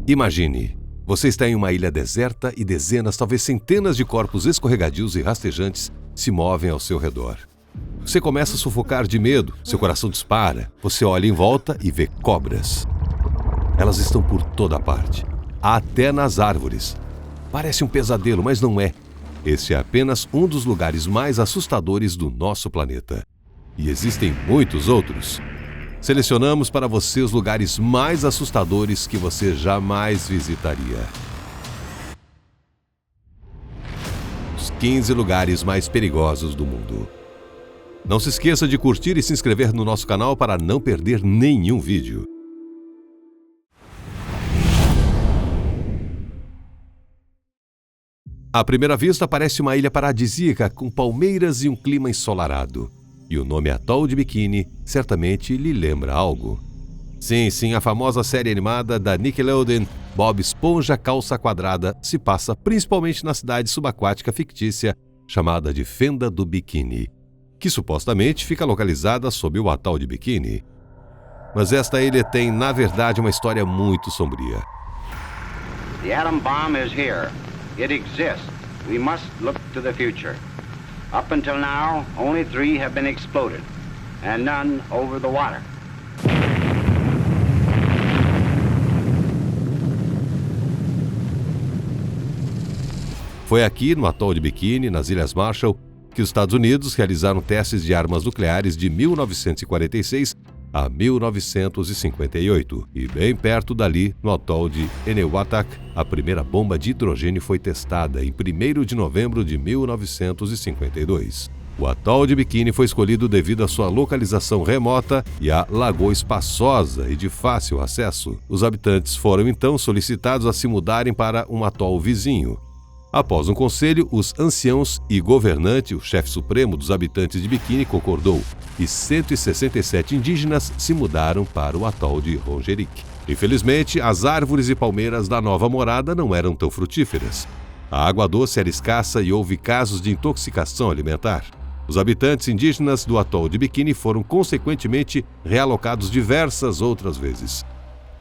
Imagine, você está em uma ilha deserta e dezenas, talvez centenas de corpos escorregadios e rastejantes se movem ao seu redor. Você começa a sufocar de medo, seu coração dispara, você olha em volta e vê cobras. Elas estão por toda parte, até nas árvores. Parece um pesadelo, mas não é. Este é apenas um dos lugares mais assustadores do nosso planeta. E existem muitos outros. Selecionamos para você os lugares mais assustadores que você jamais visitaria. Os 15 lugares mais perigosos do mundo. Não se esqueça de curtir e se inscrever no nosso canal para não perder nenhum vídeo. À primeira vista parece uma ilha paradisíaca com palmeiras e um clima ensolarado. E o nome Atol de Bikini certamente lhe lembra algo. Sim, a famosa série animada da Nickelodeon, Bob Esponja Calça Quadrada, se passa principalmente na cidade subaquática fictícia chamada de Fenda do Bikini, que supostamente fica localizada sob o Atol de Bikini. Mas esta ilha tem, na verdade, uma história muito sombria. The atom bomb is here. It exists. We must look to the future. Up until now, only 3 have been exploded, and none over the water. Foi aqui, no Atol de Bikini, nas Ilhas Marshall, que os Estados Unidos realizaram testes de armas nucleares de 1946 a 1958. E bem perto dali, no atol de Enewetak, a primeira bomba de hidrogênio foi testada em 1º de novembro de 1952. O atol de Bikini foi escolhido devido à sua localização remota e à lagoa espaçosa e de fácil acesso. Os habitantes foram então solicitados a se mudarem para um atol vizinho. Após um conselho, os anciãos e governante, o chefe supremo dos habitantes de Bikini, concordou, e 167 indígenas se mudaram para o atol de Rongerik. Infelizmente, as árvores e palmeiras da nova morada não eram tão frutíferas. A água doce era escassa e houve casos de intoxicação alimentar. Os habitantes indígenas do atol de Bikini foram consequentemente realocados diversas outras vezes.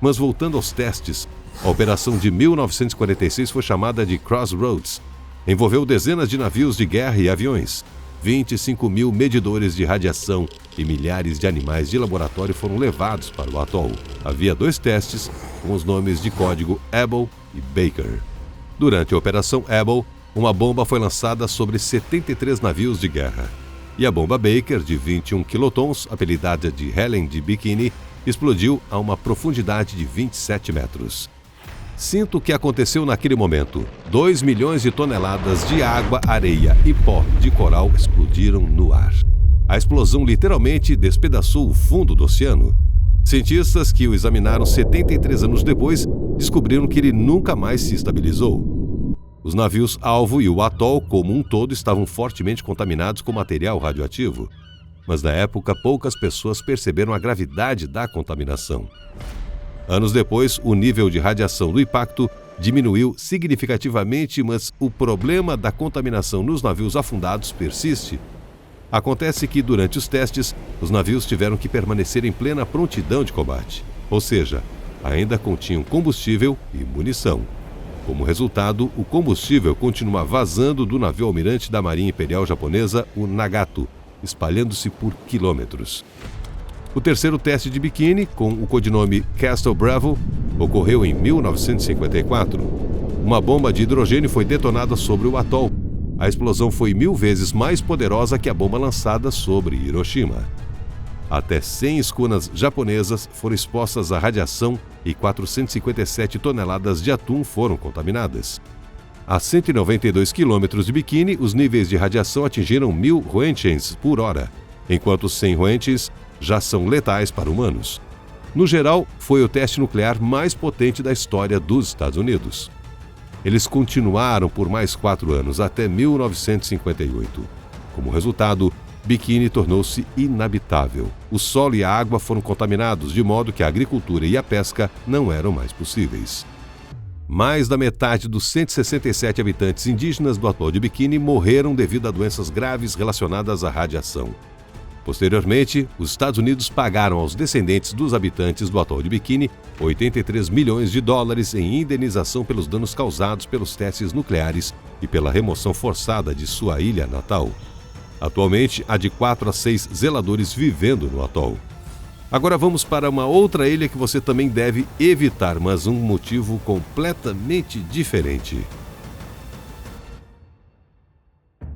Mas voltando aos testes, a operação de 1946 foi chamada de Crossroads. Envolveu dezenas de navios de guerra e aviões. 25 mil medidores de radiação e milhares de animais de laboratório foram levados para o atol. Havia 2 testes com os nomes de código Able e Baker. Durante a Operação Able, uma bomba foi lançada sobre 73 navios de guerra. E a bomba Baker, de 21 quilotons, apelidada de Helen de Bikini, explodiu a uma profundidade de 27 metros. Sinto o que aconteceu naquele momento. 2 milhões de toneladas de água, areia e pó de coral explodiram no ar. A explosão literalmente despedaçou o fundo do oceano. Cientistas que o examinaram 73 anos depois descobriram que ele nunca mais se estabilizou. Os navios-alvo e o atol como um todo estavam fortemente contaminados com material radioativo. Mas na época poucas pessoas perceberam a gravidade da contaminação. Anos depois, o nível de radiação do impacto diminuiu significativamente, mas o problema da contaminação nos navios afundados persiste. Acontece que, durante os testes, os navios tiveram que permanecer em plena prontidão de combate, ou seja, ainda continham combustível e munição. Como resultado, o combustível continua vazando do navio almirante da Marinha Imperial Japonesa, o Nagato, espalhando-se por quilômetros. O terceiro teste de Bikini, com o codinome Castle Bravo, ocorreu em 1954. Uma bomba de hidrogênio foi detonada sobre o atol. A explosão foi 1000 vezes mais poderosa que a bomba lançada sobre Hiroshima. Até 100 escunas japonesas foram expostas à radiação e 457 toneladas de atum foram contaminadas. A 192 quilômetros de Bikini, os níveis de radiação atingiram 1000 roentgens por hora, enquanto 100 roentgens já são letais para humanos. No geral, foi o teste nuclear mais potente da história dos Estados Unidos. Eles continuaram por mais 4 anos, até 1958. Como resultado, Bikini tornou-se inabitável. O solo e a água foram contaminados, de modo que a agricultura e a pesca não eram mais possíveis. Mais da metade dos 167 habitantes indígenas do atol de Bikini morreram devido a doenças graves relacionadas à radiação. Posteriormente, os Estados Unidos pagaram aos descendentes dos habitantes do atol de Bikini 83 milhões de dólares em indenização pelos danos causados pelos testes nucleares e pela remoção forçada de sua ilha natal. Atualmente, há de 4 a 6 zeladores vivendo no atol. Agora vamos para uma outra ilha que você também deve evitar, mas um motivo completamente diferente.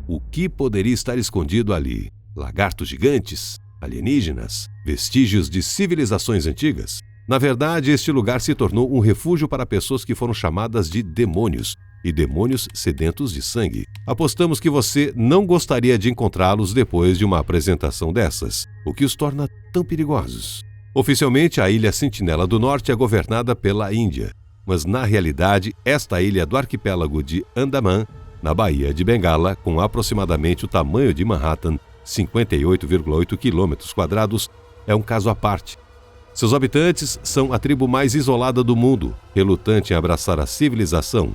O que poderia estar escondido ali? Lagartos gigantes? Alienígenas? Vestígios de civilizações antigas? Na verdade, este lugar se tornou um refúgio para pessoas que foram chamadas de demônios, e demônios sedentos de sangue. Apostamos que você não gostaria de encontrá-los depois de uma apresentação dessas, o que os torna tão perigosos. Oficialmente, a Ilha Sentinela do Norte é governada pela Índia, mas na realidade, esta ilha do arquipélago de Andaman, na Baía de Bengala, com aproximadamente o tamanho de Manhattan, 58,8 km², é um caso à parte. Seus habitantes são a tribo mais isolada do mundo, relutante em abraçar a civilização.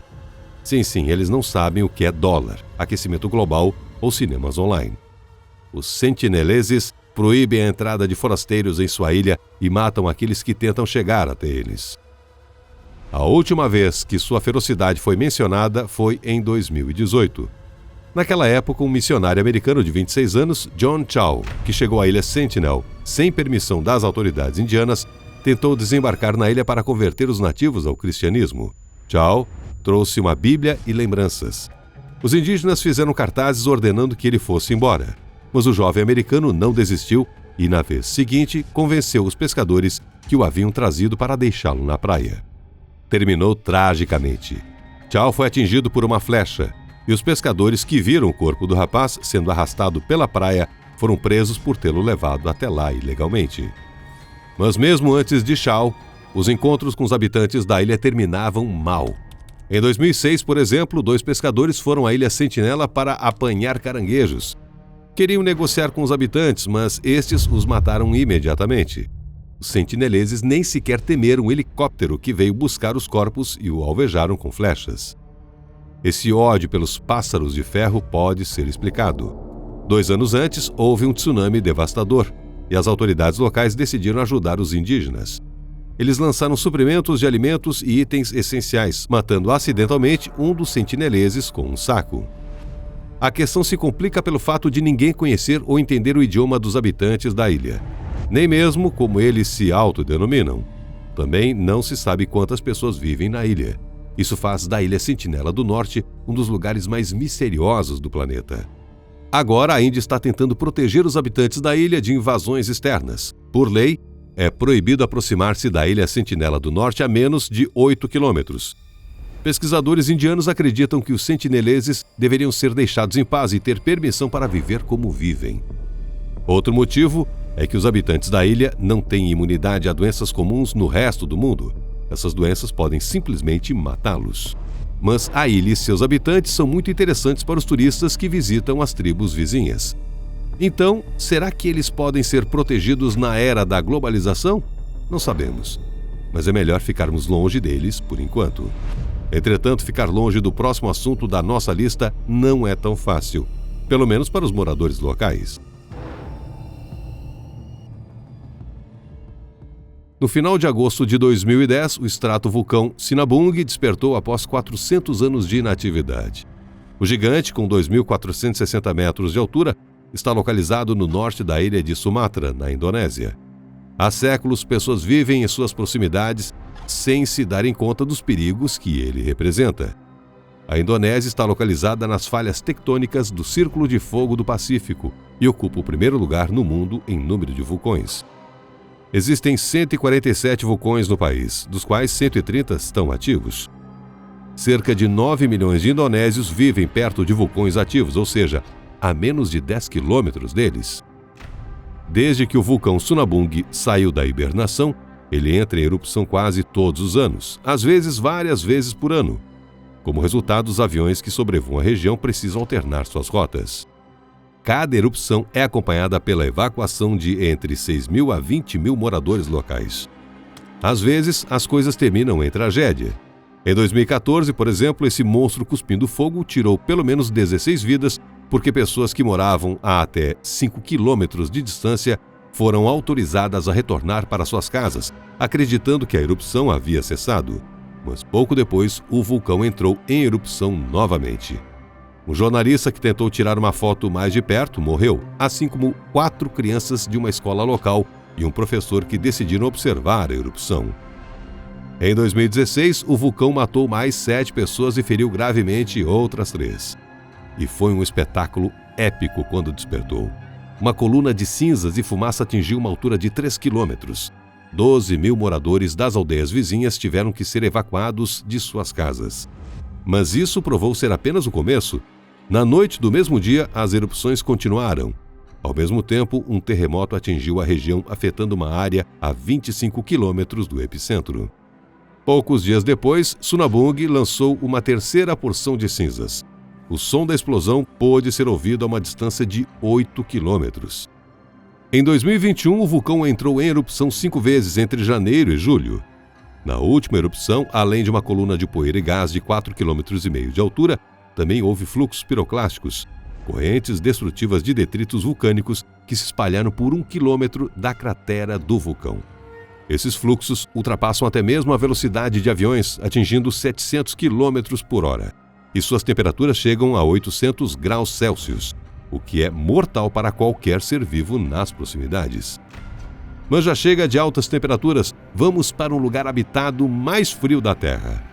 Sim, eles não sabem o que é dólar, aquecimento global ou cinemas online. Os sentineleses proíbem a entrada de forasteiros em sua ilha e matam aqueles que tentam chegar até eles. A última vez que sua ferocidade foi mencionada foi em 2018. Naquela época, um missionário americano de 26 anos, John Chau, que chegou à ilha Sentinel sem permissão das autoridades indianas, tentou desembarcar na ilha para converter os nativos ao cristianismo. Chau trouxe uma Bíblia e lembranças. Os indígenas fizeram cartazes ordenando que ele fosse embora, mas o jovem americano não desistiu e, na vez seguinte, convenceu os pescadores que o haviam trazido para deixá-lo na praia. Terminou tragicamente. Chau foi atingido por uma flecha, e os pescadores que viram o corpo do rapaz sendo arrastado pela praia foram presos por tê-lo levado até lá ilegalmente. Mas mesmo antes de Chau, os encontros com os habitantes da ilha terminavam mal. Em 2006, por exemplo, 2 pescadores foram à Ilha Sentinela para apanhar caranguejos. Queriam negociar com os habitantes, mas estes os mataram imediatamente. Os sentineleses nem sequer temeram o helicóptero que veio buscar os corpos e o alvejaram com flechas. Esse ódio pelos pássaros de ferro pode ser explicado. 2 anos antes, houve um tsunami devastador e as autoridades locais decidiram ajudar os indígenas. Eles lançaram suprimentos de alimentos e itens essenciais, matando acidentalmente um dos sentineleses com um saco. A questão se complica pelo fato de ninguém conhecer ou entender o idioma dos habitantes da ilha, nem mesmo como eles se autodenominam. Também não se sabe quantas pessoas vivem na ilha. Isso faz da Ilha Sentinela do Norte um dos lugares mais misteriosos do planeta. Agora a Índia está tentando proteger os habitantes da ilha de invasões externas. Por lei, é proibido aproximar-se da Ilha Sentinela do Norte a menos de 8 quilômetros. Pesquisadores indianos acreditam que os sentineleses deveriam ser deixados em paz e ter permissão para viver como vivem. Outro motivo é que os habitantes da ilha não têm imunidade a doenças comuns no resto do mundo. Essas doenças podem simplesmente matá-los. Mas a ilha e seus habitantes são muito interessantes para os turistas que visitam as tribos vizinhas. Então, será que eles podem ser protegidos na era da globalização? Não sabemos, mas é melhor ficarmos longe deles por enquanto. Entretanto, ficar longe do próximo assunto da nossa lista não é tão fácil, pelo menos para os moradores locais. No final de agosto de 2010, o estratovulcão Sinabung despertou após 400 anos de inatividade. O gigante, com 2.460 metros de altura, está localizado no norte da ilha de Sumatra, na Indonésia. Há séculos, pessoas vivem em suas proximidades sem se darem conta dos perigos que ele representa. A Indonésia está localizada nas falhas tectônicas do Círculo de Fogo do Pacífico e ocupa o primeiro lugar no mundo em número de vulcões. Existem 147 vulcões no país, dos quais 130 estão ativos. Cerca de 9 milhões de indonésios vivem perto de vulcões ativos, ou seja, a menos de 10 quilômetros deles. Desde que o vulcão Sinabung saiu da hibernação, ele entra em erupção quase todos os anos, às vezes várias vezes por ano. Como resultado, os aviões que sobrevoam a região precisam alternar suas rotas. Cada erupção é acompanhada pela evacuação de entre 6.000 a 20.000 moradores locais. Às vezes, as coisas terminam em tragédia. Em 2014, por exemplo, esse monstro cuspindo fogo tirou pelo menos 16 vidas porque pessoas que moravam a até 5 quilômetros de distância foram autorizadas a retornar para suas casas, acreditando que a erupção havia cessado. Mas pouco depois, o vulcão entrou em erupção novamente. Um jornalista que tentou tirar uma foto mais de perto morreu, assim como 4 crianças de uma escola local e um professor que decidiram observar a erupção. Em 2016, o vulcão matou mais 7 pessoas e feriu gravemente outras 3. E foi um espetáculo épico quando despertou. Uma coluna de cinzas e fumaça atingiu uma altura de 3 quilômetros. 12 mil moradores das aldeias vizinhas tiveram que ser evacuados de suas casas. Mas isso provou ser apenas o começo. Na noite do mesmo dia, as erupções continuaram. Ao mesmo tempo, um terremoto atingiu a região, afetando uma área a 25 quilômetros do epicentro. Poucos dias depois, Sonabung lançou uma terceira porção de cinzas. O som da explosão pôde ser ouvido a uma distância de 8 quilômetros. Em 2021, o vulcão entrou em erupção 5 vezes entre janeiro e julho. Na última erupção, além de uma coluna de poeira e gás de 4,5 km de altura, também houve fluxos piroclásticos, correntes destrutivas de detritos vulcânicos que se espalharam por 1 quilômetro da cratera do vulcão. Esses fluxos ultrapassam até mesmo a velocidade de aviões, atingindo 700 km por hora. E suas temperaturas chegam a 800 graus Celsius, o que é mortal para qualquer ser vivo nas proximidades. Mas já chega de altas temperaturas, vamos para um lugar habitado mais frio da Terra.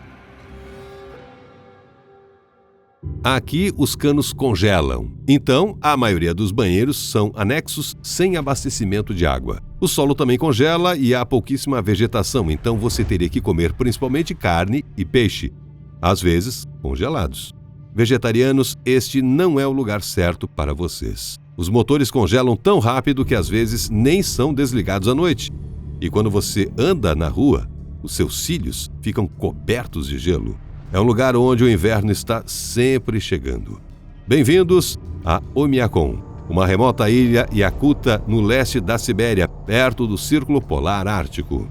Aqui os canos congelam, então a maioria dos banheiros são anexos sem abastecimento de água. O solo também congela e há pouquíssima vegetação, então você teria que comer principalmente carne e peixe, às vezes congelados. Vegetarianos, este não é o lugar certo para vocês. Os motores congelam tão rápido que às vezes nem são desligados à noite. E quando você anda na rua, os seus cílios ficam cobertos de gelo. É um lugar onde o inverno está sempre chegando. Bem-vindos a Oymyakon, uma remota ilha Yakuta no leste da Sibéria, perto do Círculo Polar Ártico.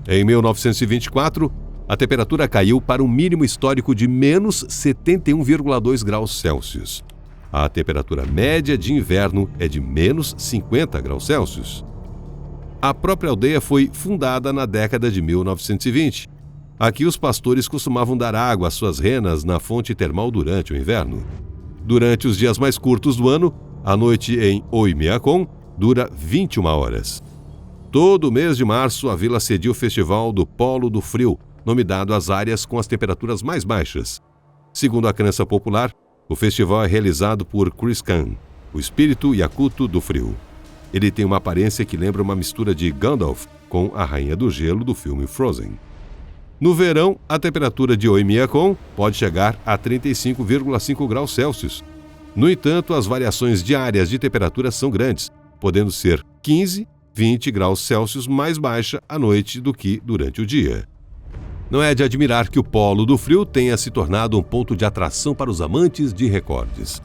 Em 1924, a temperatura caiu para um mínimo histórico de menos 71,2 graus Celsius. A temperatura média de inverno é de menos 50 graus Celsius. A própria aldeia foi fundada na década de 1920. Aqui os pastores costumavam dar água às suas renas na fonte termal durante o inverno. Durante os dias mais curtos do ano, a noite em Oymyakon dura 21 horas. Todo mês de março, a vila cedia o Festival do Polo do Frio, nome dado às áreas com as temperaturas mais baixas. Segundo a crença popular, o festival é realizado por Kriskan, o espírito Yakuto do frio. Ele tem uma aparência que lembra uma mistura de Gandalf com a Rainha do Gelo do filme Frozen. No verão, a temperatura de Oymyakon pode chegar a 35,5 graus Celsius. No entanto, as variações diárias de temperatura são grandes, podendo ser 15, 20 graus Celsius mais baixa à noite do que durante o dia. Não é de admirar que o Polo do Frio tenha se tornado um ponto de atração para os amantes de recordes.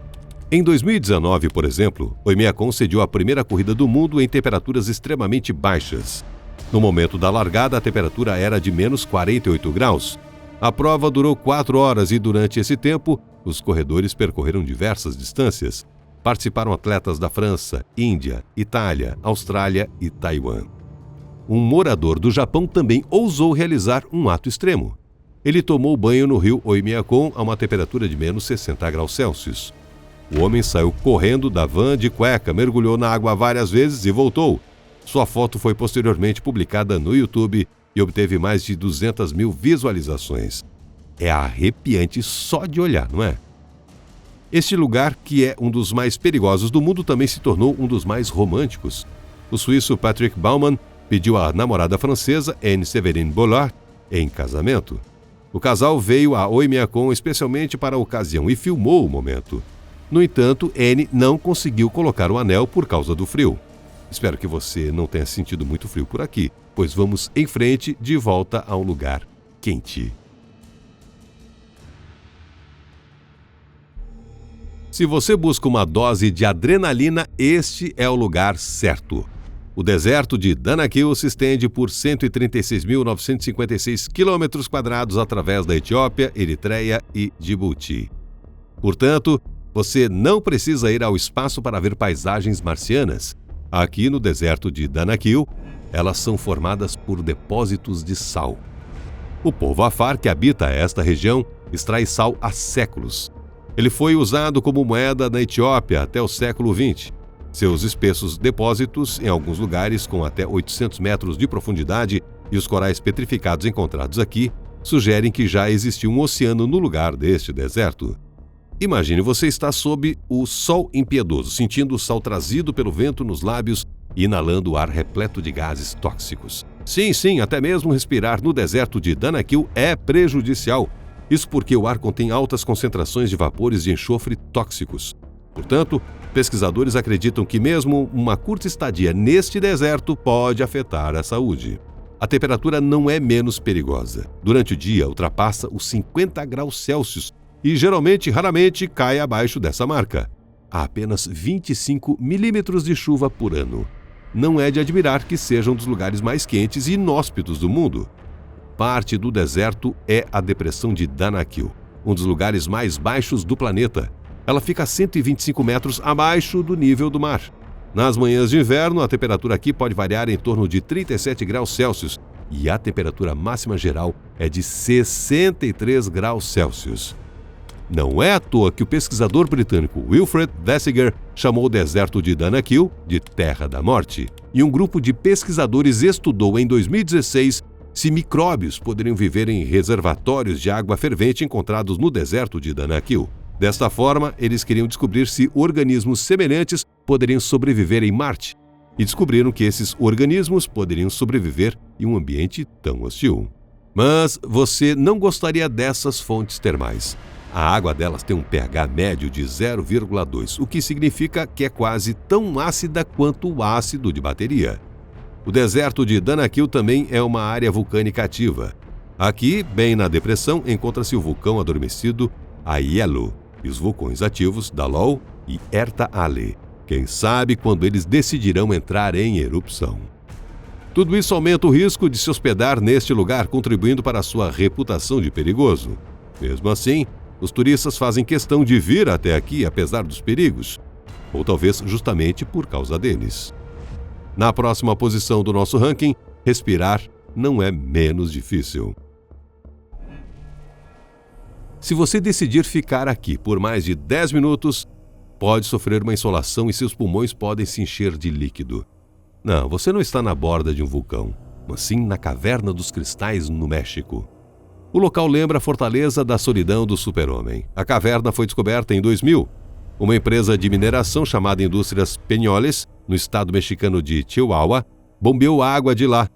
Em 2019, por exemplo, Oymyakon sediou a primeira corrida do mundo em temperaturas extremamente baixas. No momento da largada, a temperatura era de menos 48 graus. A prova durou 4 horas e, durante esse tempo, os corredores percorreram diversas distâncias. Participaram atletas da França, Índia, Itália, Austrália e Taiwan. Um morador do Japão também ousou realizar um ato extremo. Ele tomou banho no rio Oymyakon a uma temperatura de menos 60 graus Celsius. O homem saiu correndo da van de cueca, mergulhou na água várias vezes e voltou. Sua foto foi posteriormente publicada no YouTube e obteve mais de 200 mil visualizações. É arrepiante só de olhar, não é? Este lugar, que é um dos mais perigosos do mundo, também se tornou um dos mais românticos. O suíço Patrick Baumann pediu à namorada francesa Anne-Séverine Bollard em casamento. O casal veio a Oymyakon especialmente para a ocasião e filmou o momento. No entanto, Anne não conseguiu colocar o anel por causa do frio. Espero que você não tenha sentido muito frio por aqui, pois vamos em frente de volta a um lugar quente. Se você busca uma dose de adrenalina, este é o lugar certo. O deserto de Danakil se estende por 136.956 km² através da Etiópia, Eritreia e Djibouti. Portanto, Você não precisa ir ao espaço para ver paisagens marcianas. Aqui no deserto de Danakil, elas são formadas por depósitos de sal. O povo Afar que habita esta região extrai sal há séculos. Ele foi usado como moeda na Etiópia até o século XX. Seus espessos depósitos, em alguns lugares com até 800 metros de profundidade, e os corais petrificados encontrados aqui, sugerem que já existiu um oceano no lugar deste deserto. Imagine você estar sob o sol impiedoso, sentindo o sal trazido pelo vento nos lábios e inalando o ar repleto de gases tóxicos. Sim, até mesmo respirar no deserto de Danakil é prejudicial. Isso porque o ar contém altas concentrações de vapores de enxofre tóxicos. Portanto, pesquisadores acreditam que mesmo uma curta estadia neste deserto pode afetar a saúde. A temperatura não é menos perigosa. Durante o dia, ultrapassa os 50 graus Celsius e raramente cai abaixo dessa marca. Há apenas 25 milímetros de chuva por ano. Não é de admirar que seja um dos lugares mais quentes e inóspitos do mundo. Parte do deserto é a depressão de Danakil, um dos lugares mais baixos do planeta. Ela fica a 125 metros abaixo do nível do mar. Nas manhãs de inverno, a temperatura aqui pode variar em torno de 37 graus Celsius e a temperatura máxima geral é de 63 graus Celsius. Não é à toa que o pesquisador britânico Wilfred Thesiger chamou o deserto de Danakil de Terra da Morte, e um grupo de pesquisadores estudou em 2016 se micróbios poderiam viver em reservatórios de água fervente encontrados no deserto de Danakil. Desta forma, eles queriam descobrir se organismos semelhantes poderiam sobreviver em Marte, e descobriram que esses organismos poderiam sobreviver em um ambiente tão hostil. Mas você não gostaria dessas fontes termais. A água delas tem um pH médio de 0,2, o que significa que é quase tão ácida quanto o ácido de bateria. O deserto de Danakil também é uma área vulcânica ativa. Aqui, bem na depressão, encontra-se o vulcão adormecido Aielo e os vulcões ativos Dalol e Erta Ale. Quem sabe quando eles decidirão entrar em erupção. Tudo isso aumenta o risco de se hospedar neste lugar, contribuindo para a sua reputação de perigoso. Mesmo assim, os turistas fazem questão de vir até aqui apesar dos perigos, ou talvez justamente por causa deles. Na próxima posição do nosso ranking, respirar não é menos difícil. Se você decidir ficar aqui por mais de 10 minutos, pode sofrer uma insolação e seus pulmões podem se encher de líquido. Não, você não está na borda de um vulcão, mas sim na Caverna dos Cristais, no México. O local lembra a Fortaleza da Solidão do Super-Homem. A caverna foi descoberta em 2000. Uma empresa de mineração chamada Indústrias Peñoles, no estado mexicano de Chihuahua, bombeou água de lá.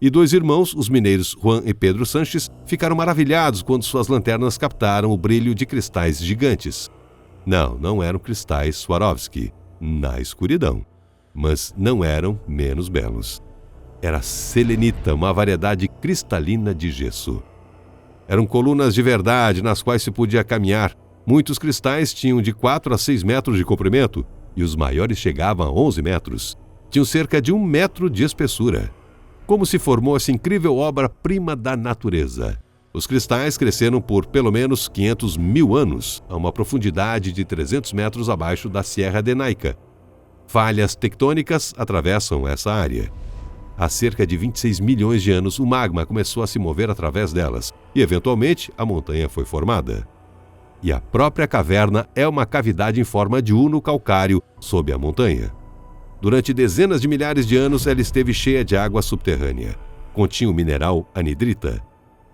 E dois irmãos, os mineiros Juan e Pedro Sanches, ficaram maravilhados quando suas lanternas captaram o brilho de cristais gigantes. Não eram cristais Swarovski, na escuridão, mas não eram menos belos. Era selenita, uma variedade cristalina de gesso. Eram colunas de verdade nas quais se podia caminhar. Muitos cristais tinham de 4 a 6 metros de comprimento e os maiores chegavam a 11 metros. Tinham cerca de 1 metro de espessura. Como se formou essa incrível obra-prima da natureza? Os cristais cresceram por pelo menos 500 mil anos, a uma profundidade de 300 metros abaixo da Serra de Naica. Falhas tectônicas atravessam essa área. Há cerca de 26 milhões de anos, o magma começou a se mover através delas e, eventualmente, a montanha foi formada. E a própria caverna é uma cavidade em forma de uno calcário sob a montanha. Durante dezenas de milhares de anos, ela esteve cheia de água subterrânea. Continha o mineral anidrita.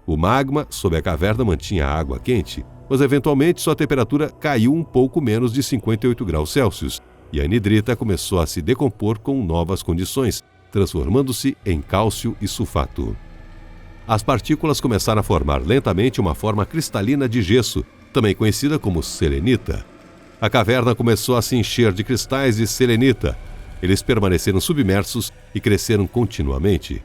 O magma sob a caverna mantinha a água quente, mas eventualmente sua temperatura caiu um pouco menos de 58 graus Celsius e a anidrita começou a se decompor com novas condições, transformando-se em cálcio e sulfato. As partículas começaram a formar lentamente uma forma cristalina de gesso, também conhecida como selenita. A caverna começou a se encher de cristais de selenita. Eles permaneceram submersos e cresceram continuamente.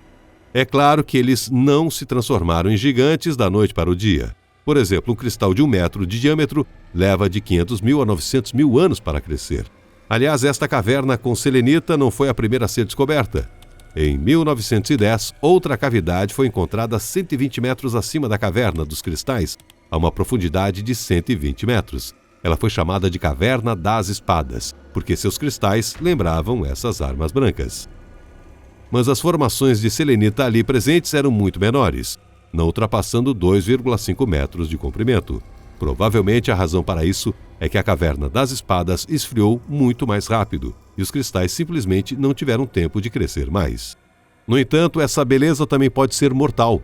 É claro que eles não se transformaram em gigantes da noite para o dia. Por exemplo, um cristal de 1 metro de diâmetro leva de 500 mil a 900 mil anos para crescer. Aliás, esta caverna com selenita não foi a primeira a ser descoberta. Em 1910, outra cavidade foi encontrada 120 metros acima da caverna dos cristais, a uma profundidade de 120 metros. ela foi chamada de Caverna das Espadas, porque seus cristais lembravam essas armas brancas. Mas as formações de selenita ali presentes eram muito menores, não ultrapassando 2,5 metros de comprimento. Provavelmente a razão para isso é que a Caverna das Espadas esfriou muito mais rápido e os cristais simplesmente não tiveram tempo de crescer mais. No entanto, essa beleza também pode ser mortal.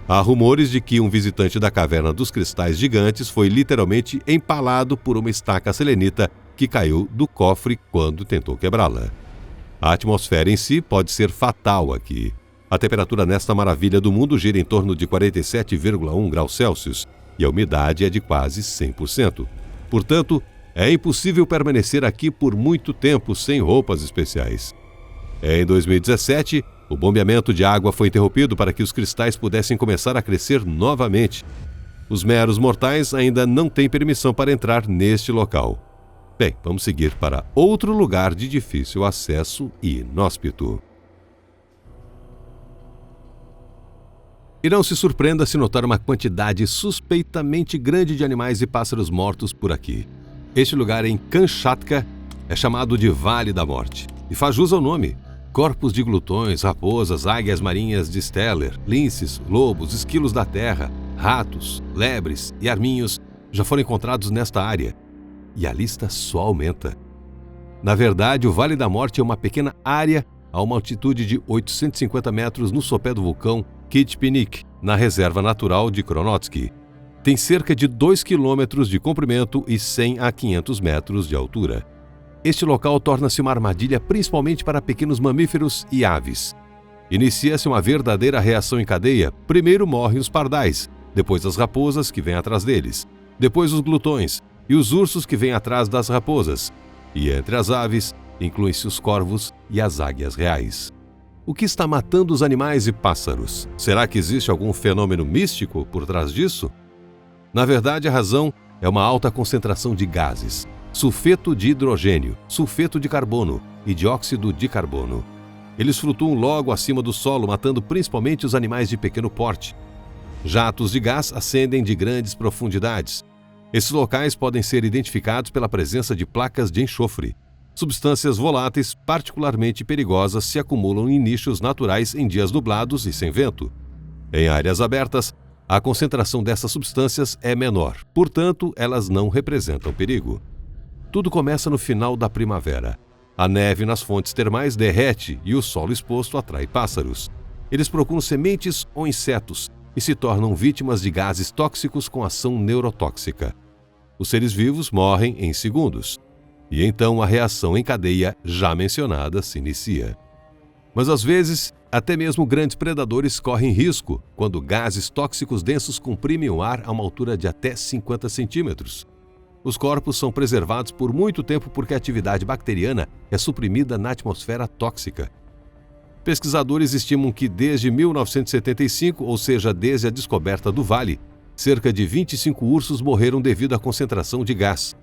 Há rumores de que um visitante da Caverna dos Cristais Gigantes foi literalmente empalado por uma estaca selenita que caiu do cofre quando tentou quebrá-la. A atmosfera em si pode ser fatal aqui. A temperatura nesta maravilha do mundo gira em torno de 47,1 graus Celsius e a umidade é de quase 100%. Portanto, é impossível permanecer aqui por muito tempo sem roupas especiais. Em 2017, o bombeamento de água foi interrompido para que os cristais pudessem começar a crescer novamente. Os meros mortais ainda não têm permissão para entrar neste local. Bem, vamos seguir para outro lugar de difícil acesso e inóspito. E não se surpreenda se notar uma quantidade suspeitamente grande de animais e pássaros mortos por aqui. Este lugar em Kamchatka é chamado de Vale da Morte e faz jus ao nome. Corpos de glutões, raposas, águias marinhas de Steller, linces, lobos, esquilos da terra, ratos, lebres e arminhos já foram encontrados nesta área. E a lista só aumenta. Na verdade, o Vale da Morte é uma pequena área a uma altitude de 850 metros no sopé do vulcão Kitpinik, na reserva natural de Kronotsky. Tem cerca de 2 quilômetros de comprimento e 100 a 500 metros de altura. Este local torna-se uma armadilha principalmente para pequenos mamíferos e aves. Inicia-se uma verdadeira reação em cadeia. Primeiro morrem os pardais, depois as raposas que vêm atrás deles, depois os glutões e os ursos que vêm atrás das raposas. E entre as aves, incluem-se os corvos e as águias reais. O que está matando os animais e pássaros? Será que existe algum fenômeno místico por trás disso? Na verdade, a razão é uma alta concentração de gases. Sulfeto de hidrogênio, sulfeto de carbono e dióxido de carbono. Eles flutuam logo acima do solo, matando principalmente os animais de pequeno porte. Jatos de gás ascendem de grandes profundidades. Esses locais podem ser identificados pela presença de placas de enxofre. Substâncias voláteis particularmente perigosas se acumulam em nichos naturais em dias nublados e sem vento. Em áreas abertas, a concentração dessas substâncias é menor, portanto, elas não representam perigo. Tudo começa no final da primavera. A neve nas fontes termais derrete e o solo exposto atrai pássaros. Eles procuram sementes ou insetos e se tornam vítimas de gases tóxicos com ação neurotóxica. Os seres vivos morrem em segundos. E então a reação em cadeia já mencionada se inicia. Mas às vezes, até mesmo grandes predadores correm risco quando gases tóxicos densos comprimem o ar a uma altura de até 50 centímetros. Os corpos são preservados por muito tempo porque a atividade bacteriana é suprimida na atmosfera tóxica. Pesquisadores estimam que desde 1975, ou seja, desde a descoberta do vale, cerca de 25 ursos morreram devido à concentração de gás.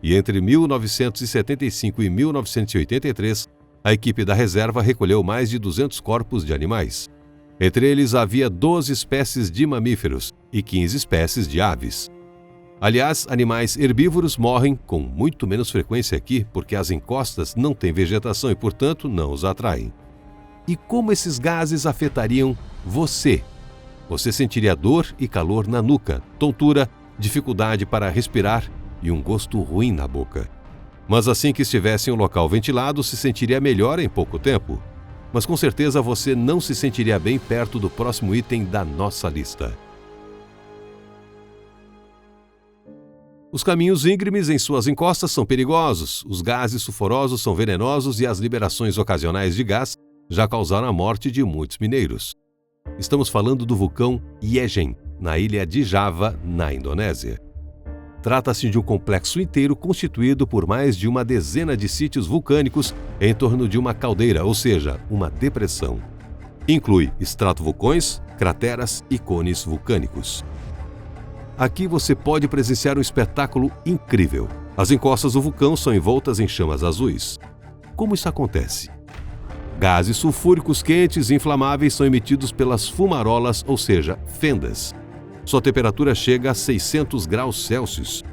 E entre 1975 e 1983, a equipe da reserva recolheu mais de 200 corpos de animais. Entre eles havia 12 espécies de mamíferos e 15 espécies de aves. Aliás, animais herbívoros morrem com muito menos frequência aqui porque as encostas não têm vegetação e, portanto, não os atraem. E como esses gases afetariam você? Você sentiria dor e calor na nuca, tontura, dificuldade para respirar e um gosto ruim na boca. Mas assim que estivesse em um local ventilado, se sentiria melhor em pouco tempo. Mas com certeza você não se sentiria bem perto do próximo item da nossa lista. Os caminhos íngremes em suas encostas são perigosos, os gases sulfurosos são venenosos e as liberações ocasionais de gás já causaram a morte de muitos mineiros. Estamos falando do vulcão Ijen, na ilha de Java, na Indonésia. Trata-se de um complexo inteiro constituído por mais de uma dezena de sítios vulcânicos em torno de uma caldeira, ou seja, uma depressão. Inclui estratovulcões, crateras e cones vulcânicos. Aqui você pode presenciar um espetáculo incrível. As encostas do vulcão são envoltas em chamas azuis. Como isso acontece? Gases sulfúricos quentes e inflamáveis são emitidos pelas fumarolas, ou seja, fendas. Sua temperatura chega a 600 graus Celsius.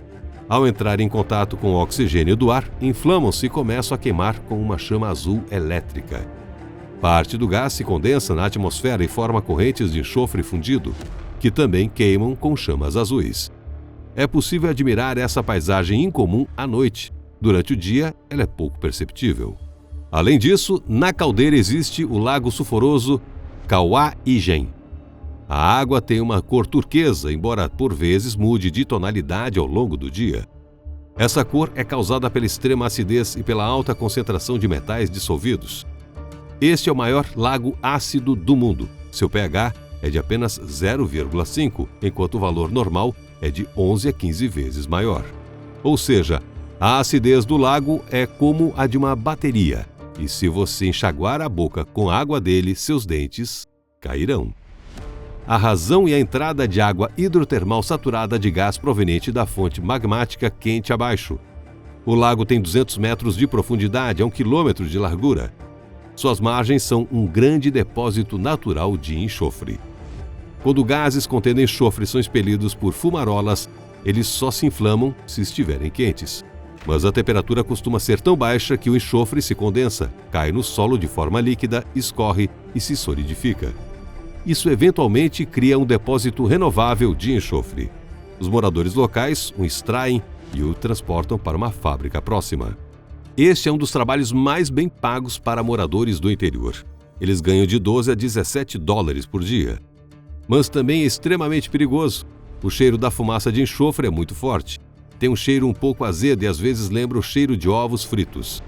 Ao entrar em contato com o oxigênio do ar, inflamam-se e começam a queimar com uma chama azul elétrica. Parte do gás se condensa na atmosfera e forma correntes de enxofre fundido, que também queimam com chamas azuis. É possível admirar essa paisagem incomum à noite. Durante o dia, ela é pouco perceptível. Além disso, na caldeira existe o lago sulfuroso Kauai-Ijen. A água tem uma cor turquesa, embora por vezes mude de tonalidade ao longo do dia. Essa cor é causada pela extrema acidez e pela alta concentração de metais dissolvidos. Este é o maior lago ácido do mundo. Seu pH é de apenas 0,5, enquanto o valor normal é de 11 a 15 vezes maior. Ou seja, a acidez do lago é como a de uma bateria, e se você enxaguar a boca com a água dele, seus dentes cairão. A razão e a entrada de água hidrotermal saturada de gás proveniente da fonte magmática quente abaixo. O lago tem 200 metros de profundidade a 1 quilômetro de largura. Suas margens são um grande depósito natural de enxofre. Quando gases contendo enxofre são expelidos por fumarolas, eles só se inflamam se estiverem quentes. Mas a temperatura costuma ser tão baixa que o enxofre se condensa, cai no solo de forma líquida, escorre e se solidifica. Isso eventualmente cria um depósito renovável de enxofre. Os moradores locais o extraem e o transportam para uma fábrica próxima. Este é um dos trabalhos mais bem pagos para moradores do interior. Eles ganham de 12 a 17 dólares por dia. Mas também é extremamente perigoso. O cheiro da fumaça de enxofre é muito forte. Tem um cheiro um pouco azedo e às vezes lembra o cheiro de ovos fritos.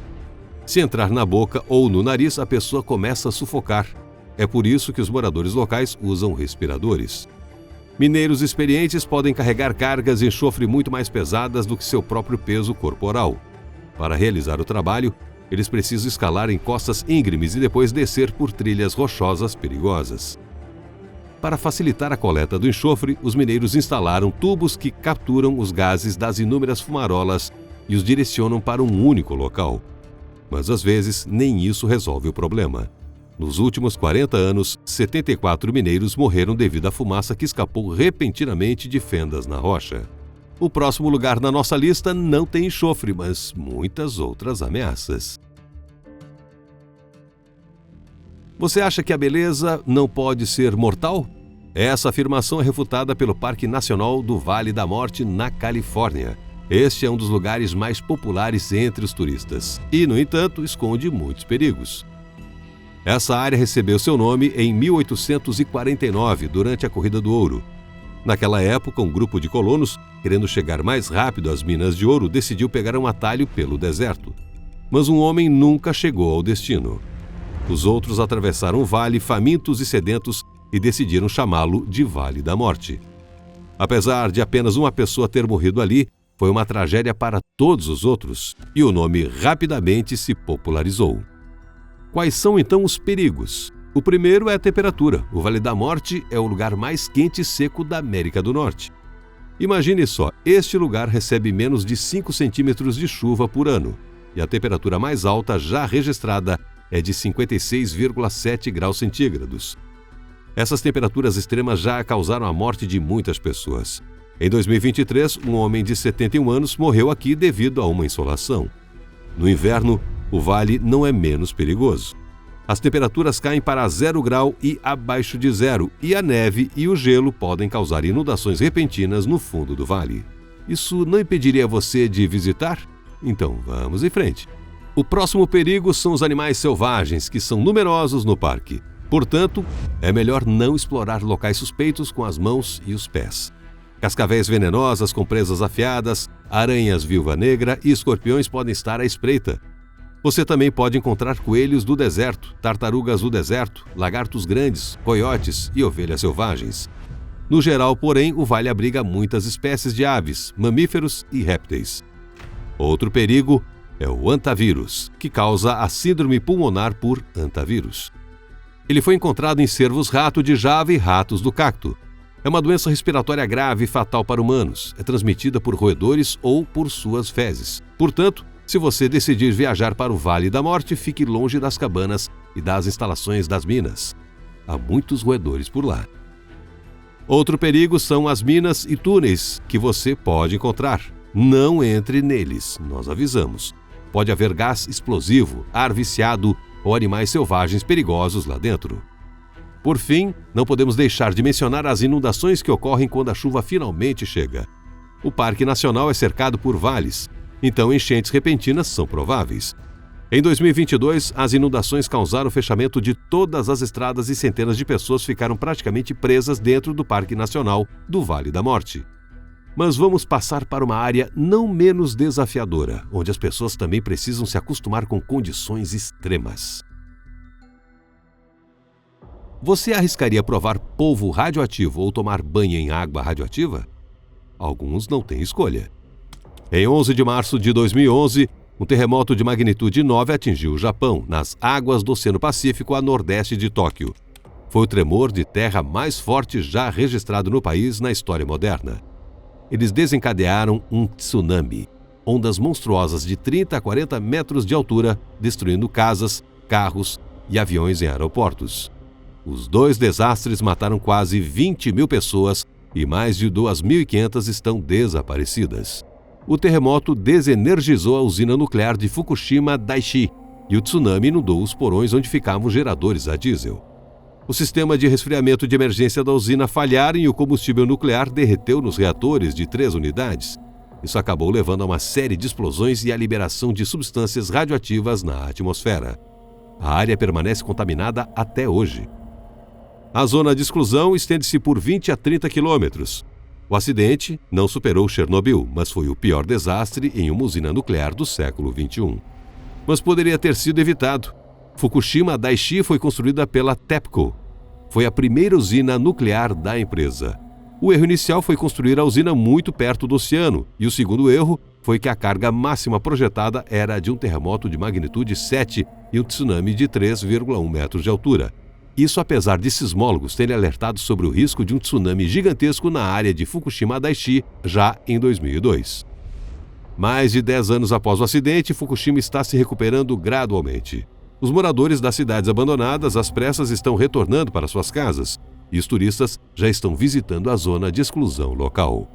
Se entrar na boca ou no nariz, a pessoa começa a sufocar. É por isso que os moradores locais usam respiradores. Mineiros experientes podem carregar cargas de enxofre muito mais pesadas do que seu próprio peso corporal. Para realizar o trabalho, eles precisam escalar em costas íngremes e depois descer por trilhas rochosas perigosas. Para facilitar a coleta do enxofre, os mineiros instalaram tubos que capturam os gases das inúmeras fumarolas e os direcionam para um único local. Mas às vezes nem isso resolve o problema. Nos últimos 40 anos, 74 mineiros morreram devido à fumaça que escapou repentinamente de fendas na rocha. O próximo lugar na nossa lista não tem enxofre, mas muitas outras ameaças. Você acha que a beleza não pode ser mortal? Essa afirmação é refutada pelo Parque Nacional do Vale da Morte, na Califórnia. Este é um dos lugares mais populares entre os turistas e, no entanto, esconde muitos perigos. Essa área recebeu seu nome em 1849, durante a Corrida do Ouro. Naquela época, um grupo de colonos, querendo chegar mais rápido às minas de ouro, decidiu pegar um atalho pelo deserto. Mas um homem nunca chegou ao destino. Os outros atravessaram o vale famintos e sedentos e decidiram chamá-lo de Vale da Morte. Apesar de apenas uma pessoa ter morrido ali, foi uma tragédia para todos os outros, e o nome rapidamente se popularizou. Quais são então os perigos? O primeiro é a temperatura. O Vale da Morte é o lugar mais quente e seco da América do Norte. Imagine só, este lugar recebe menos de 5 centímetros de chuva por ano, e a temperatura mais alta já registrada é de 56,7 graus centígrados. Essas temperaturas extremas já causaram a morte de muitas pessoas. Em 2023, um homem de 71 anos morreu aqui devido a uma insolação. No inverno, o vale não é menos perigoso. As temperaturas caem para 0 grau e abaixo de zero, e a neve e o gelo podem causar inundações repentinas no fundo do vale. Isso não impediria você de visitar? Então vamos em frente. O próximo perigo são os animais selvagens, que são numerosos no parque. Portanto, é melhor não explorar locais suspeitos com as mãos e os pés. Cascavéis venenosas com presas afiadas, aranhas viúva negra e escorpiões podem estar à espreita. Você também pode encontrar coelhos do deserto, tartarugas do deserto, lagartos grandes, coiotes e ovelhas selvagens. No geral, porém, o vale abriga muitas espécies de aves, mamíferos e répteis. Outro perigo é o hantavírus, que causa a síndrome pulmonar por hantavírus. Ele foi encontrado em cervos rato de Java e ratos do cacto. É uma doença respiratória grave e fatal para humanos. É transmitida por roedores ou por suas fezes. Portanto, se você decidir viajar para o Vale da Morte, fique longe das cabanas e das instalações das minas. Há muitos roedores por lá. Outro perigo são as minas e túneis que você pode encontrar. Não entre neles, nós avisamos. Pode haver gás explosivo, ar viciado ou animais selvagens perigosos lá dentro. Por fim, não podemos deixar de mencionar as inundações que ocorrem quando a chuva finalmente chega. O Parque Nacional é cercado por vales, então enchentes repentinas são prováveis. Em 2022, as inundações causaram o fechamento de todas as estradas e centenas de pessoas ficaram praticamente presas dentro do Parque Nacional do Vale da Morte. Mas vamos passar para uma área não menos desafiadora, onde as pessoas também precisam se acostumar com condições extremas. Você arriscaria provar polvo radioativo ou tomar banho em água radioativa? Alguns não têm escolha. Em 11 de março de 2011, um terremoto de magnitude 9 atingiu o Japão, nas águas do Oceano Pacífico a nordeste de Tóquio. Foi o tremor de terra mais forte já registrado no país na história moderna. Eles desencadearam um tsunami, ondas monstruosas de 30 a 40 metros de altura, destruindo casas, carros e aviões em aeroportos. Os dois desastres mataram quase 20 mil pessoas e mais de 2.500 estão desaparecidas. O terremoto desenergizou a usina nuclear de Fukushima Daiichi e o tsunami inundou os porões onde ficavam geradores a diesel. O sistema de resfriamento de emergência da usina falharam e o combustível nuclear derreteu nos reatores de 3 unidades. Isso acabou levando a uma série de explosões e à liberação de substâncias radioativas na atmosfera. A área permanece contaminada até hoje. A zona de exclusão estende-se por 20 a 30 quilômetros. O acidente não superou Chernobyl, mas foi o pior desastre em uma usina nuclear do século XXI. Mas poderia ter sido evitado. Fukushima Daiichi foi construída pela TEPCO. Foi a primeira usina nuclear da empresa. O erro inicial foi construir a usina muito perto do oceano, e o segundo erro foi que a carga máxima projetada era de um terremoto de magnitude 7 e um tsunami de 3,1 metros de altura. Isso apesar de sismólogos terem alertado sobre o risco de um tsunami gigantesco na área de Fukushima Daiichi já em 2002. Mais de 10 anos após o acidente, Fukushima está se recuperando gradualmente. Os moradores das cidades abandonadas às pressas estão retornando para suas casas e os turistas já estão visitando a zona de exclusão local.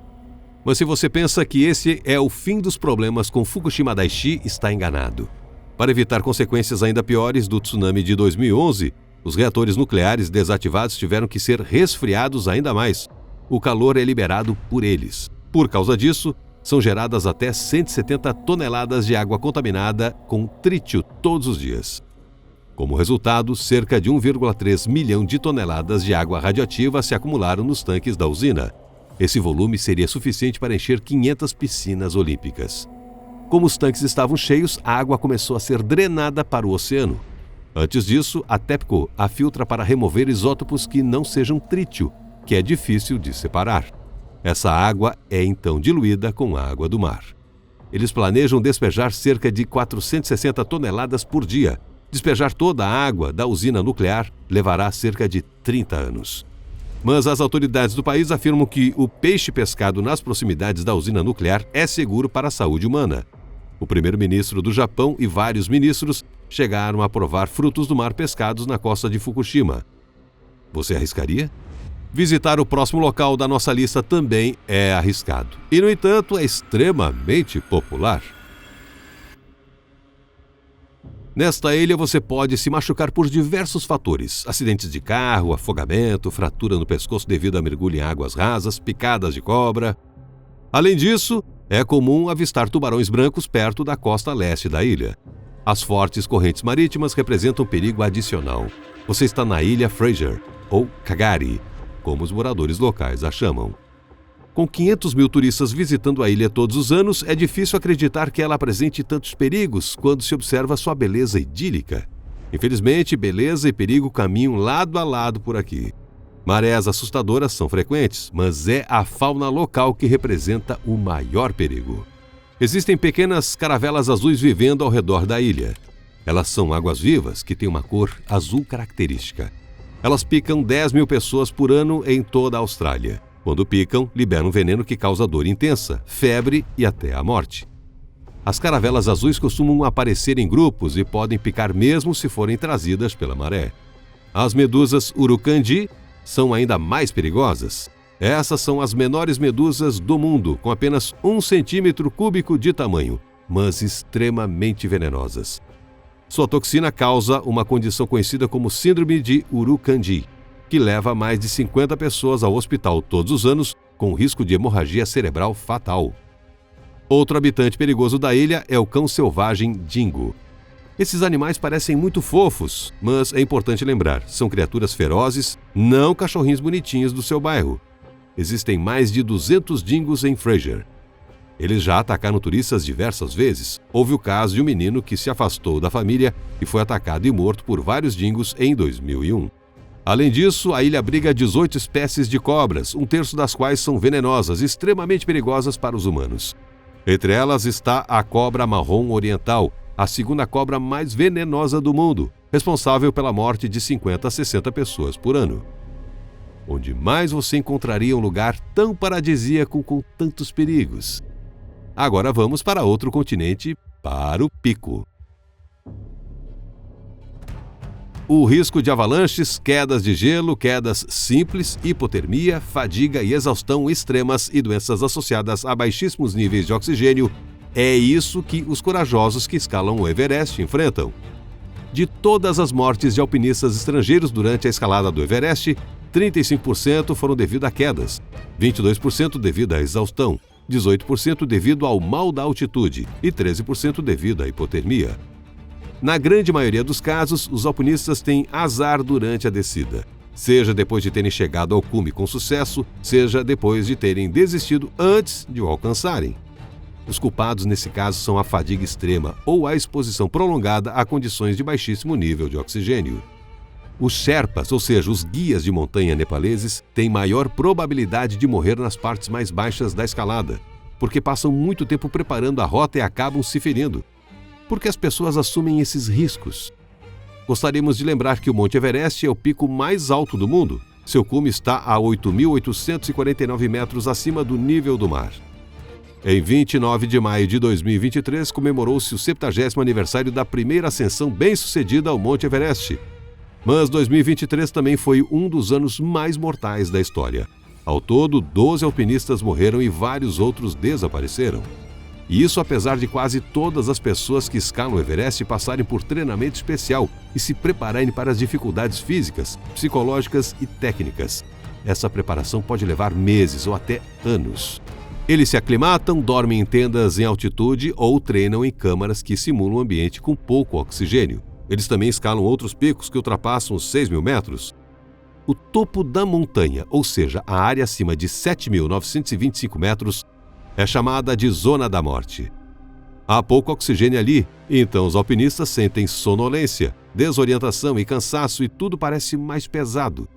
Mas se você pensa que esse é o fim dos problemas com Fukushima Daiichi, está enganado. Para evitar consequências ainda piores do tsunami de 2011, os reatores nucleares desativados tiveram que ser resfriados ainda mais. O calor é liberado por eles. Por causa disso, são geradas até 170 toneladas de água contaminada com trítio todos os dias. Como resultado, cerca de 1,3 milhão de toneladas de água radioativa se acumularam nos tanques da usina. Esse volume seria suficiente para encher 500 piscinas olímpicas. Como os tanques estavam cheios, a água começou a ser drenada para o oceano. Antes disso, a TEPCO a filtra para remover isótopos que não sejam trítio, que é difícil de separar. Essa água é então diluída com a água do mar. Eles planejam despejar cerca de 460 toneladas por dia. Despejar toda a água da usina nuclear levará cerca de 30 anos. Mas as autoridades do país afirmam que o peixe pescado nas proximidades da usina nuclear é seguro para a saúde humana. O primeiro-ministro do Japão e vários ministros chegaram a provar frutos do mar pescados na costa de Fukushima. Você arriscaria? Visitar o próximo local da nossa lista também é arriscado. E, no entanto, é extremamente popular. Nesta ilha você pode se machucar por diversos fatores: acidentes de carro, afogamento, fratura no pescoço devido a mergulho em águas rasas, picadas de cobra. Além disso, é comum avistar tubarões brancos perto da costa leste da ilha. As fortes correntes marítimas representam perigo adicional. Você está na Ilha Fraser, ou Kagari, como os moradores locais a chamam. Com 500 mil turistas visitando a ilha todos os anos, é difícil acreditar que ela apresente tantos perigos quando se observa sua beleza idílica. Infelizmente, beleza e perigo caminham lado a lado por aqui. Marés assustadoras são frequentes, mas é a fauna local que representa o maior perigo. Existem pequenas caravelas azuis vivendo ao redor da ilha. Elas são águas-vivas que têm uma cor azul característica. Elas picam 10 mil pessoas por ano em toda a Austrália. Quando picam, liberam um veneno que causa dor intensa, febre e até a morte. As caravelas azuis costumam aparecer em grupos e podem picar mesmo se forem trazidas pela maré. As medusas urucandi são ainda mais perigosas. Essas são as menores medusas do mundo, com apenas 1 centímetro cúbico de tamanho, mas extremamente venenosas. Sua toxina causa uma condição conhecida como Síndrome de Urukandi, que leva mais de 50 pessoas ao hospital todos os anos, com risco de hemorragia cerebral fatal. Outro habitante perigoso da ilha é o cão selvagem dingo. Esses animais parecem muito fofos, mas é importante lembrar, são criaturas ferozes, não cachorrinhos bonitinhos do seu bairro. Existem mais de 200 dingos em Fraser. Eles já atacaram turistas diversas vezes. Houve o caso de um menino que se afastou da família e foi atacado e morto por vários dingos em 2001. Além disso, a ilha abriga 18 espécies de cobras, 1/3 das quais são venenosas e extremamente perigosas para os humanos. Entre elas está a cobra marrom oriental, a segunda cobra mais venenosa do mundo, responsável pela morte de 50 a 60 pessoas por ano. Onde mais você encontraria um lugar tão paradisíaco com tantos perigos? Agora vamos para outro continente, para o Pico. O risco de avalanches, quedas de gelo, quedas simples, hipotermia, fadiga e exaustão extremas e doenças associadas a baixíssimos níveis de oxigênio é isso que os corajosos que escalam o Everest enfrentam. De todas as mortes de alpinistas estrangeiros durante a escalada do Everest, 35% foram devido a quedas, 22% devido à exaustão, 18% devido ao mal da altitude e 13% devido à hipotermia. Na grande maioria dos casos, os alpinistas têm azar durante a descida, seja depois de terem chegado ao cume com sucesso, seja depois de terem desistido antes de o alcançarem. Os culpados nesse caso são a fadiga extrema ou a exposição prolongada a condições de baixíssimo nível de oxigênio. Os Sherpas, ou seja, os guias de montanha nepaleses, têm maior probabilidade de morrer nas partes mais baixas da escalada, porque passam muito tempo preparando a rota e acabam se ferindo. Por que as pessoas assumem esses riscos? Gostaríamos de lembrar que o Monte Everest é o pico mais alto do mundo. Seu cume está a 8.849 metros acima do nível do mar. Em 29 de maio de 2023, comemorou-se o 70º aniversário da primeira ascensão bem-sucedida ao Monte Everest. Mas 2023 também foi um dos anos mais mortais da história. Ao todo, 12 alpinistas morreram e vários outros desapareceram. E isso apesar de quase todas as pessoas que escalam o Everest passarem por treinamento especial e se prepararem para as dificuldades físicas, psicológicas e técnicas. Essa preparação pode levar meses ou até anos. Eles se aclimatam, dormem em tendas em altitude ou treinam em câmaras que simulam um ambiente com pouco oxigênio. Eles também escalam outros picos que ultrapassam os 6.000 metros. O topo da montanha, ou seja, a área acima de 7.925 metros, é chamada de Zona da Morte. Há pouco oxigênio ali, então os alpinistas sentem sonolência, desorientação e cansaço e tudo parece mais pesado.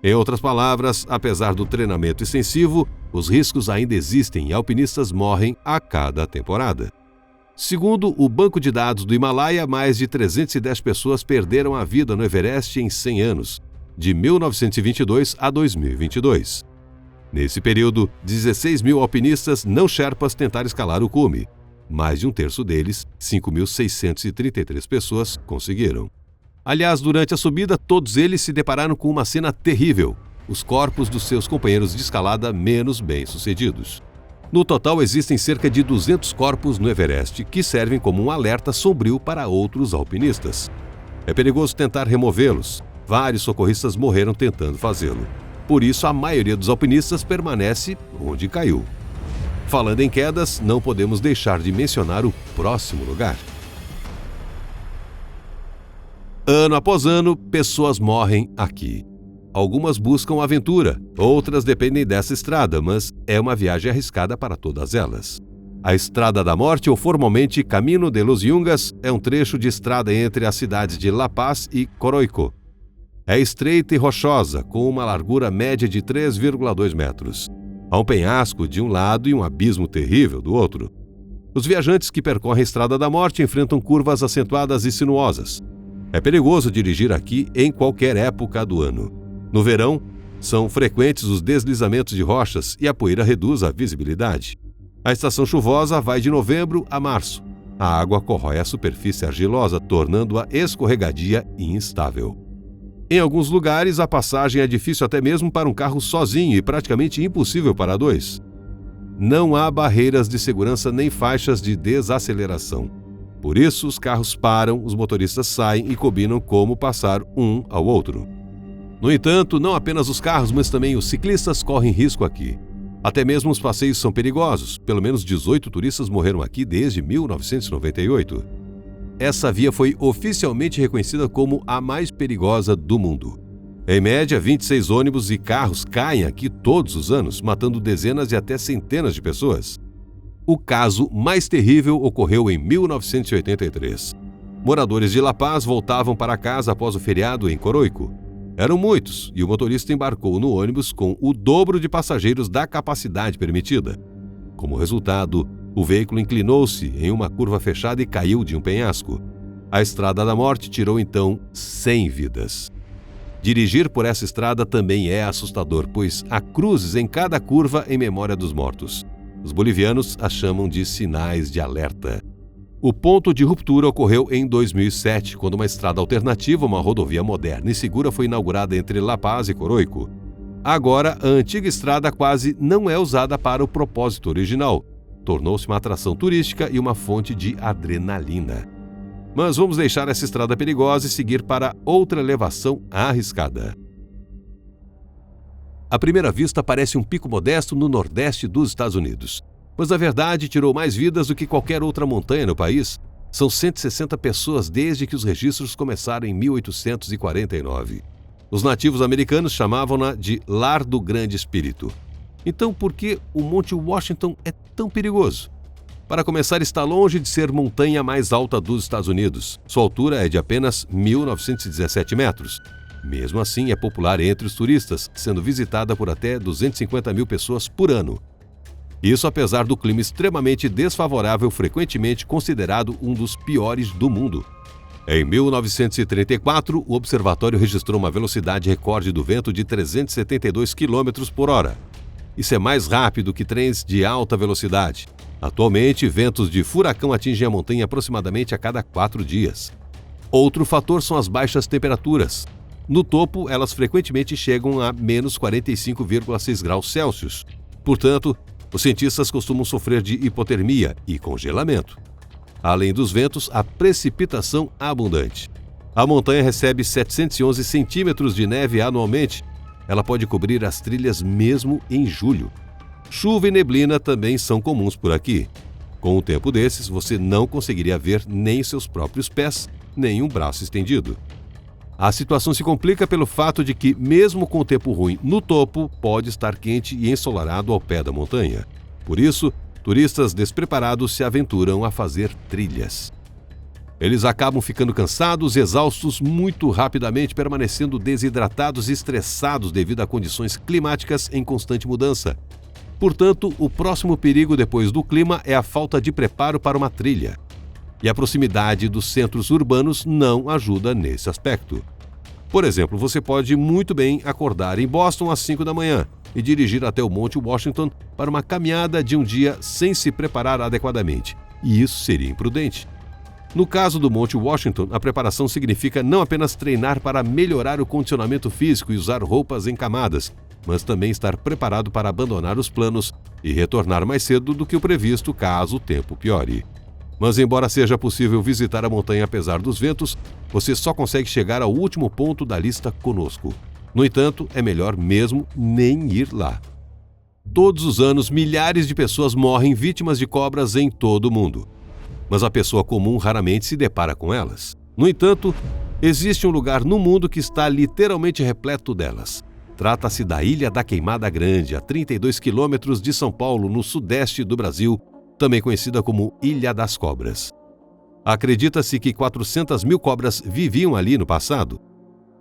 Em outras palavras, apesar do treinamento extensivo, os riscos ainda existem e alpinistas morrem a cada temporada. Segundo o Banco de Dados do Himalaia, mais de 310 pessoas perderam a vida no Everest em 100 anos, de 1922 a 2022. Nesse período, 16.000 alpinistas não sherpas tentaram escalar o cume. Mais de um terço deles, 5.633 pessoas, conseguiram. Aliás, durante a subida, todos eles se depararam com uma cena terrível: os corpos dos seus companheiros de escalada menos bem-sucedidos. No total, existem cerca de 200 corpos no Everest, que servem como um alerta sombrio para outros alpinistas. É perigoso tentar removê-los. Vários socorristas morreram tentando fazê-lo. Por isso, a maioria dos alpinistas permanece onde caiu. Falando em quedas, não podemos deixar de mencionar o próximo lugar. Ano após ano, pessoas morrem aqui. Algumas buscam aventura, outras dependem dessa estrada, mas é uma viagem arriscada para todas elas. A Estrada da Morte, ou formalmente Camino de los Yungas, é um trecho de estrada entre as cidades de La Paz e Coroico. É estreita e rochosa, com uma largura média de 3,2 metros. Há um penhasco de um lado e um abismo terrível do outro. Os viajantes que percorrem a Estrada da Morte enfrentam curvas acentuadas e sinuosas. É perigoso dirigir aqui em qualquer época do ano. No verão, são frequentes os deslizamentos de rochas e a poeira reduz a visibilidade. A estação chuvosa vai de novembro a março. A água corrói a superfície argilosa, tornando-a escorregadia e instável. Em alguns lugares, a passagem é difícil até mesmo para um carro sozinho e praticamente impossível para dois. Não há barreiras de segurança nem faixas de desaceleração. Por isso, os carros param, os motoristas saem e combinam como passar um ao outro. No entanto, não apenas os carros, mas também os ciclistas correm risco aqui. Até mesmo os passeios são perigosos. Pelo menos 18 turistas morreram aqui desde 1998. Essa via foi oficialmente reconhecida como a mais perigosa do mundo. Em média, 26 ônibus e carros caem aqui todos os anos, matando dezenas e até centenas de pessoas. O caso mais terrível ocorreu em 1983. Moradores de La Paz voltavam para casa após o feriado em Coroico. Eram muitos e o motorista embarcou no ônibus com o dobro de passageiros da capacidade permitida. Como resultado, o veículo inclinou-se em uma curva fechada e caiu de um penhasco. A Estrada da Morte tirou então 100 vidas. Dirigir por essa estrada também é assustador, pois há cruzes em cada curva em memória dos mortos. Os bolivianos as chamam de sinais de alerta. O ponto de ruptura ocorreu em 2007, quando uma estrada alternativa, uma rodovia moderna e segura, foi inaugurada entre La Paz e Coroico. Agora, a antiga estrada quase não é usada para o propósito original. Tornou-se uma atração turística e uma fonte de adrenalina. Mas vamos deixar essa estrada perigosa e seguir para outra elevação arriscada. À primeira vista, parece um pico modesto no nordeste dos Estados Unidos. Mas, na verdade, tirou mais vidas do que qualquer outra montanha no país. São 160 pessoas desde que os registros começaram em 1849. Os nativos americanos chamavam-na de Lar do Grande Espírito. Então, por que o Monte Washington é tão perigoso? Para começar, está longe de ser montanha mais alta dos Estados Unidos. Sua altura é de apenas 1.917 metros. Mesmo assim, é popular entre os turistas, sendo visitada por até 250 mil pessoas por ano. Isso apesar do clima extremamente desfavorável, frequentemente considerado um dos piores do mundo. Em 1934, o observatório registrou uma velocidade recorde do vento de 372 km por hora. Isso é mais rápido que trens de alta velocidade. Atualmente, ventos de furacão atingem a montanha aproximadamente a cada 4 dias. Outro fator são as baixas temperaturas. No topo, elas frequentemente chegam a menos 45,6 graus Celsius. Portanto, os cientistas costumam sofrer de hipotermia e congelamento. Além dos ventos, a precipitação abundante. A montanha recebe 711 centímetros de neve anualmente. Ela pode cobrir as trilhas mesmo em julho. Chuva e neblina também são comuns por aqui. Com um tempo desses, você não conseguiria ver nem seus próprios pés, nem um braço estendido. A situação se complica pelo fato de que, mesmo com o tempo ruim no topo, pode estar quente e ensolarado ao pé da montanha. Por isso, turistas despreparados se aventuram a fazer trilhas. Eles acabam ficando cansados e exaustos muito rapidamente, permanecendo desidratados e estressados devido a condições climáticas em constante mudança. Portanto, o próximo perigo depois do clima é a falta de preparo para uma trilha. E a proximidade dos centros urbanos não ajuda nesse aspecto. Por exemplo, você pode muito bem acordar em Boston às 5 da manhã e dirigir até o Monte Washington para uma caminhada de um dia sem se preparar adequadamente. E isso seria imprudente. No caso do Monte Washington, a preparação significa não apenas treinar para melhorar o condicionamento físico e usar roupas em camadas, mas também estar preparado para abandonar os planos e retornar mais cedo do que o previsto caso o tempo piore. Mas embora seja possível visitar a montanha apesar dos ventos, você só consegue chegar ao último ponto da lista conosco. No entanto, é melhor mesmo nem ir lá. Todos os anos, milhares de pessoas morrem vítimas de cobras em todo o mundo. Mas a pessoa comum raramente se depara com elas. No entanto, existe um lugar no mundo que está literalmente repleto delas. Trata-se da Ilha da Queimada Grande, a 32 quilômetros de São Paulo, no sudeste do Brasil, também conhecida como Ilha das Cobras. Acredita-se que 400 mil cobras viviam ali no passado.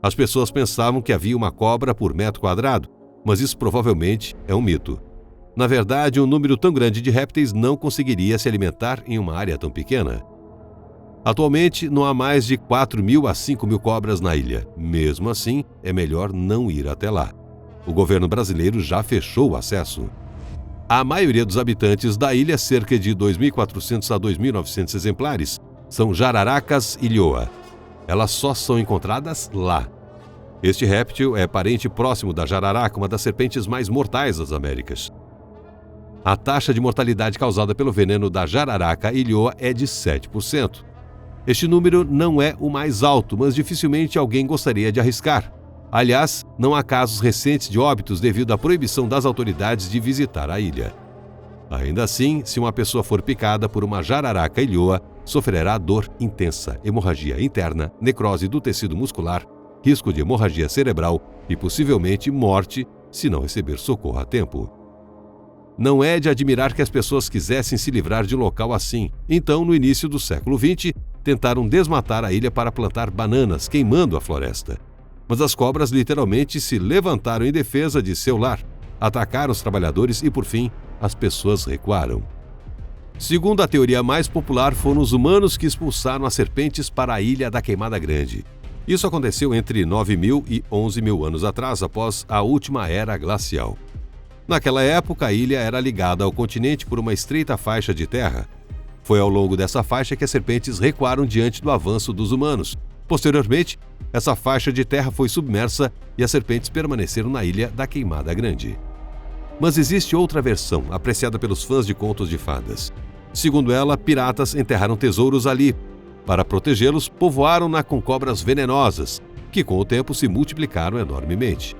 As pessoas pensavam que havia uma cobra por metro quadrado, mas isso provavelmente é um mito. Na verdade, um número tão grande de répteis não conseguiria se alimentar em uma área tão pequena. Atualmente, não há mais de 4 mil a 5 mil cobras na ilha. Mesmo assim, é melhor não ir até lá. O governo brasileiro já fechou o acesso. A maioria dos habitantes da ilha, cerca de 2.400 a 2.900 exemplares, são jararacas e lhoa. Elas só são encontradas lá. Este réptil é parente próximo da jararaca, uma das serpentes mais mortais das Américas. A taxa de mortalidade causada pelo veneno da jararaca ilhoa é de 7%. Este número não é o mais alto, mas dificilmente alguém gostaria de arriscar. Aliás, não há casos recentes de óbitos devido à proibição das autoridades de visitar a ilha. Ainda assim, se uma pessoa for picada por uma jararaca ilhoa, sofrerá dor intensa, hemorragia interna, necrose do tecido muscular, risco de hemorragia cerebral e possivelmente morte se não receber socorro a tempo. Não é de admirar que as pessoas quisessem se livrar de um local assim. Então, no início do século XX, tentaram desmatar a ilha para plantar bananas, queimando a floresta. Mas as cobras literalmente se levantaram em defesa de seu lar, atacaram os trabalhadores e, por fim, as pessoas recuaram. Segundo a teoria mais popular, foram os humanos que expulsaram as serpentes para a Ilha da Queimada Grande. Isso aconteceu entre 9.000 e 11.000 anos atrás, após a última era glacial. Naquela época, a ilha era ligada ao continente por uma estreita faixa de terra. Foi ao longo dessa faixa que as serpentes recuaram diante do avanço dos humanos. Posteriormente, essa faixa de terra foi submersa e as serpentes permaneceram na Ilha da Queimada Grande. Mas existe outra versão, apreciada pelos fãs de contos de fadas. Segundo ela, piratas enterraram tesouros ali. Para protegê-los, povoaram-na com cobras venenosas, que com o tempo se multiplicaram enormemente.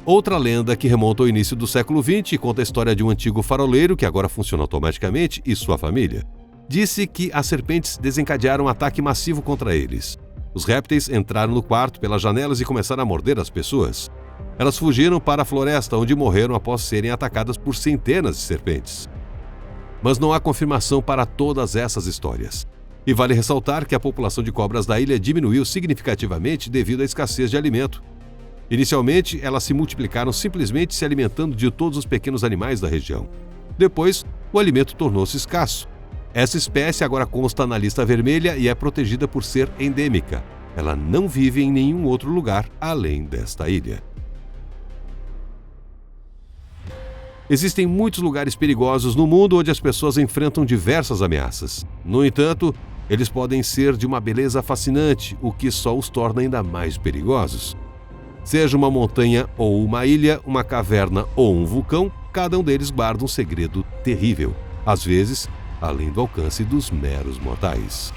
Outra lenda que remonta ao início do século XX conta a história de um antigo faroleiro que agora funciona automaticamente e sua família. Disse que as serpentes desencadearam um ataque massivo contra eles. Os répteis entraram no quarto pelas janelas e começaram a morder as pessoas. Elas fugiram para a floresta, onde morreram após serem atacadas por centenas de serpentes. Mas não há confirmação para todas essas histórias. E vale ressaltar que a população de cobras da ilha diminuiu significativamente devido à escassez de alimento. Inicialmente, elas se multiplicaram simplesmente se alimentando de todos os pequenos animais da região. Depois, o alimento tornou-se escasso. Essa espécie agora consta na lista vermelha e é protegida por ser endêmica. Ela não vive em nenhum outro lugar além desta ilha. Existem muitos lugares perigosos no mundo onde as pessoas enfrentam diversas ameaças. No entanto, eles podem ser de uma beleza fascinante, o que só os torna ainda mais perigosos. Seja uma montanha ou uma ilha, uma caverna ou um vulcão, cada um deles guarda um segredo terrível, às vezes além do alcance dos meros mortais.